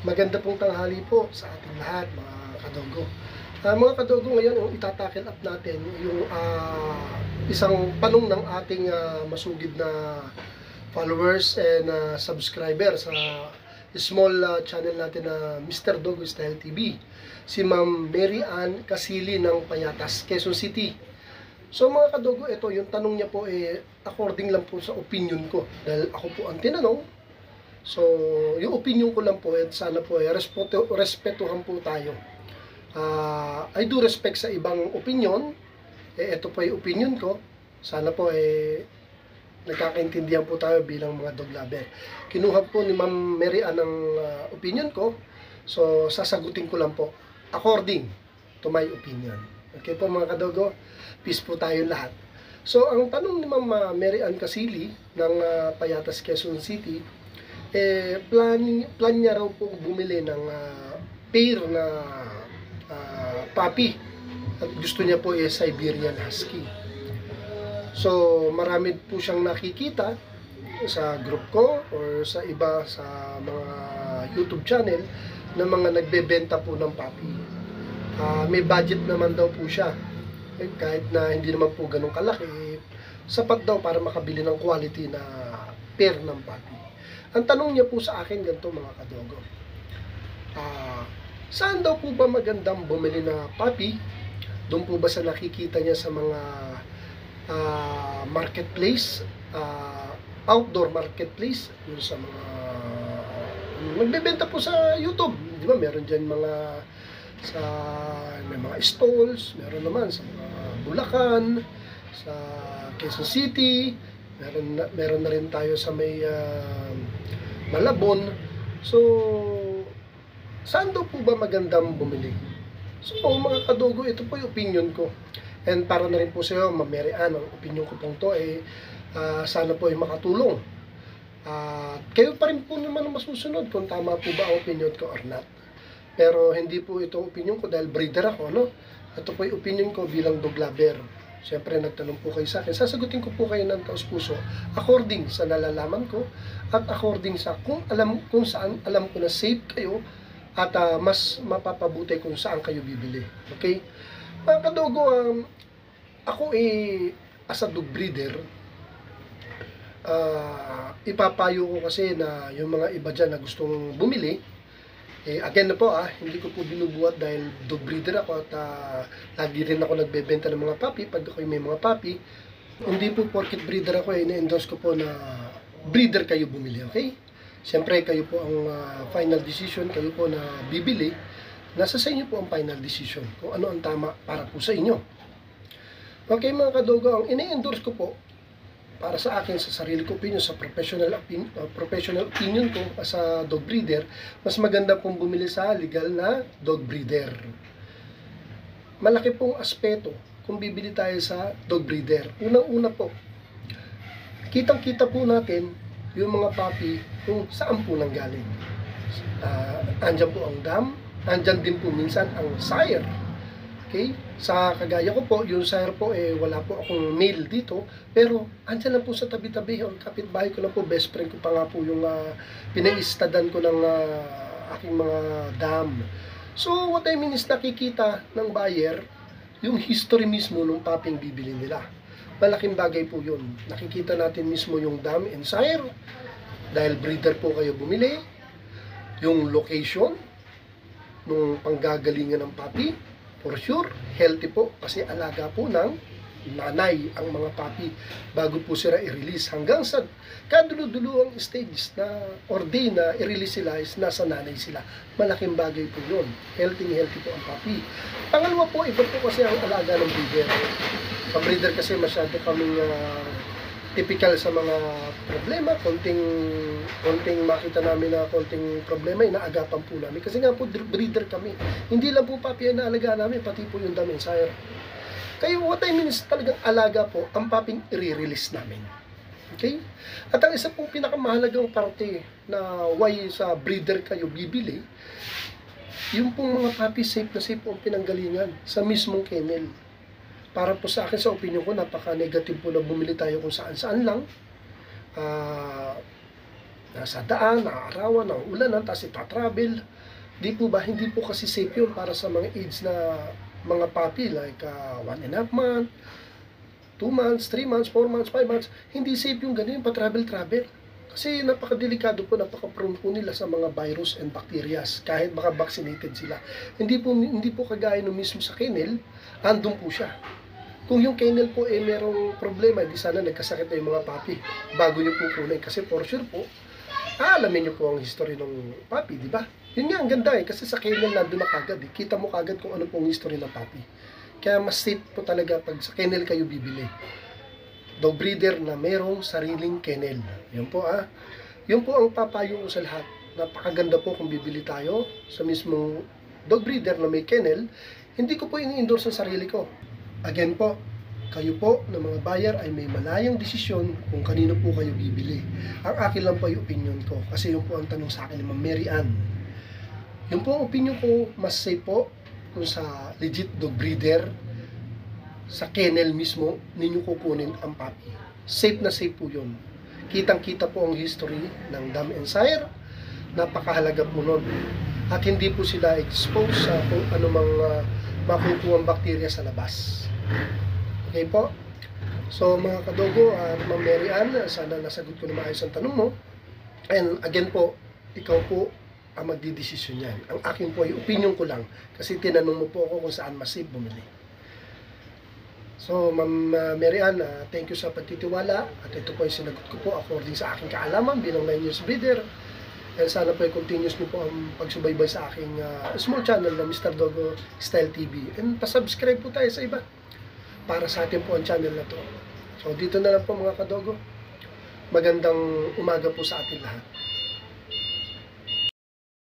Maganda pong tanghali po sa ating lahat, mga kadogo. Mga kadogo, ngayon itatakil up natin yung isang tanong ng ating masugid na followers and subscriber sa small channel natin na Mr. Dogo Style TV. Si Ma'am Mary Ann Casili ng Payatas, Quezon City. So mga kadogo, ito yung tanong niya po according lang po sa opinion ko. Dahil ako po ang tinanong. So, yung opinion ko lang po, sana po respetuhan po tayo. I do respect sa ibang opinion. Ito po yung opinion ko. Sana po nagkakaintindihan po tayo bilang mga dog lover. Kinuha po ni Ma'am Mary Ann ang opinion ko. So, sasagutin ko lang po according to my opinion. Okay po mga kadogo, peace po tayo lahat. So, ang tanong ni Ma'am Mary Ann Casili ng Payatas, Quezon City, plan niya raw po bumili ng pair na puppy at gusto niya po Siberian Husky. So marami po siyang nakikita sa group ko or sa iba sa mga YouTube channel na mga nagbebenta po ng puppy. May budget naman daw po siya, kahit na hindi naman po ganun kalaki, sapat daw para makabili ng quality na pair ng puppy. Ang tanong niya po sa akin ganito mga kadogo, saan daw po ba magandang bumili na puppy? Doon po ba sa nakikita niya sa mga marketplace, outdoor marketplace, yung sa mga magbebenta po sa YouTube, di ba? Meron dyan may mga stalls, meron naman sa mga Bulacan, sa Quezon City, meron na rin tayo sa may Malabon. So, saan daw po ba magandang bumili? So, mga kadogo, ito po yung opinion ko. And para na rin po sa iyo, Ma'am Mary Ann, ang opinion ko pong to sana po ay makatulong. Kayo pa rin po naman ang masusunod kung tama po ba ang opinion ko or not. Pero hindi po ito opinion ko dahil breeder ako, no? Ito po yung opinion ko bilang dog lover. Siyempre, nagtanong po kayo sa akin. Sasagutin ko po kayo ng taos puso according sa nalalaman ko at according sa kung saan alam ko na safe kayo at mas mapapabuti kung saan kayo bibili. Okay? Mga kadogo, ako as a dog breeder, ipapayo ko kasi na yung mga iba dyan na gustong bumili, again na po hindi ko po binubuhat dahil dog breeder ako at lagi rin ako nagbebenta ng mga puppy pag ako may mga puppy. Hindi po porket breeder ako, ina-endorse ko po na breeder kayo bumili, okay? Siyempre kayo po ang final decision, kayo po na bibili, nasa sa inyo po ang final decision kung ano ang tama para po sa inyo. Okay mga kadogo, ang ina-endorse ko po para sa akin, sa sarili ko opinion, sa professional opinion ko as a dog breeder, mas maganda pong bumili sa legal na dog breeder. Malaki pong aspeto kung bibili tayo sa dog breeder. Unang-una po, kitang-kita po natin yung mga puppy kung saan po nanggaling. Andyan po ang dam, andyan din po minsan ang sire. Okay? Sa kagaya ko po, yung sire po, wala po akong male dito, pero andyan lang po sa tabi-tabi, o kapitbahay ko lang po, best friend ko pa nga po yung pinaistadan ko ng aking mga dam. So, what I mean is nakikita ng buyer yung history mismo ng puppy bibili nila. Malaking bagay po yun. Nakikita natin mismo yung dam and sire, dahil breeder po kayo bumili, yung location, nung panggagalingan ng puppy, for sure, healthy po kasi alaga po ng nanay ang mga puppy bago po sila i-release hanggang sa kadulo-dulo ang stage na or day na i-release sila is nasa nanay sila. Malaking bagay po yun. Healthy po ang puppy. Pangalawa po, iba po kasi ang alaga ng breeder. Ang breeder kasi masyado kaming typical sa mga problema, konting makita namin na konting problema, inaagapan po namin. Kasi nga po, breeder kami. Hindi lang po puppy ang naalagaan namin, pati po yung dam and sire. Kaya what I mean is talagang alaga po, ang puppy i-release namin. Okay? At ang isa pong pinakamahalagang parte na why sa breeder kayo bibili, yung pong mga puppy safe na safe po ang pinanggalingan sa mismong kennel. Para po sa akin, sa opinion ko, napaka-negative po na bumili tayo kung saan-saan lang. Nasa daan, naaarawan, nauulanan, tapos itatravel. Di po ba, hindi po kasi safe yun para sa mga age na mga puppy like 1.5 month, 2 months, 3 months, 4 months, 5 months. Hindi safe yung ganun, pa-travel-travel. Kasi napakadelikado po, napaka-prone po nila sa mga virus and bacteria kahit baka vaccinated sila. Hindi po kagaya no mismo sa kennel, andun po siya. Kung yung kennel po merong problema, di sana nagkasakit na yung mga puppy bago nyo po kunin. Kasi for sure po, alamin nyo po ang history ng puppy, di ba? Yun nga, ang ganda kasi sa kennel nandun na kagad. Kita mo kagad kung ano pong history ng puppy. Kaya mas safe po talaga pag sa kennel kayo bibili. Dog breeder na mayroong sariling kennel. Yun po Yun po ang papayo ko sa lahat. Napakaganda po kung bibili tayo sa mismong dog breeder na may kennel. Hindi ko po ini-endorse sa sarili ko. Again po, kayo po na mga buyer ay may malayang desisyon kung kanino po kayo bibili. Ang akin lang po ay opinion ko. Kasi yun po ang tanong sa akin ni Ma'am Mary Ann. Yun po ang opinion ko, mas safe po kung sa legit dog breeder, sa kennel mismo, ninyo kukunin ang puppy. Safe na safe po yun. Kitang-kita po ang history ng dam and sire. Napakahalaga po nun. At hindi po sila exposed sa kung anumang makukuhang bakterya sa labas. Okay po? So mga kadogo, Ma'am Mary Ann, sana nasagot ko na maayos ang tanong mo. And again po, ikaw po ang magdidesisyon yan. Ang akin po ay opinion ko lang. Kasi tinanong mo po ako kung saan mas safe bumili. So, Ma'am Mary Ann, thank you sa pagtitiwala at ito po ay sinagot ko po according sa aking kaalaman bilang 9 years breeder. And sana po ay continuous niyo po ang pagsubaybay sa aking small channel na Mr. Dogo Style TV. And pasubscribe po tayo sa iba para sa atin po ang channel na to. So, dito na lang po mga kadogo. Magandang umaga po sa atin lahat.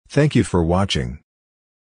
Thank you for watching.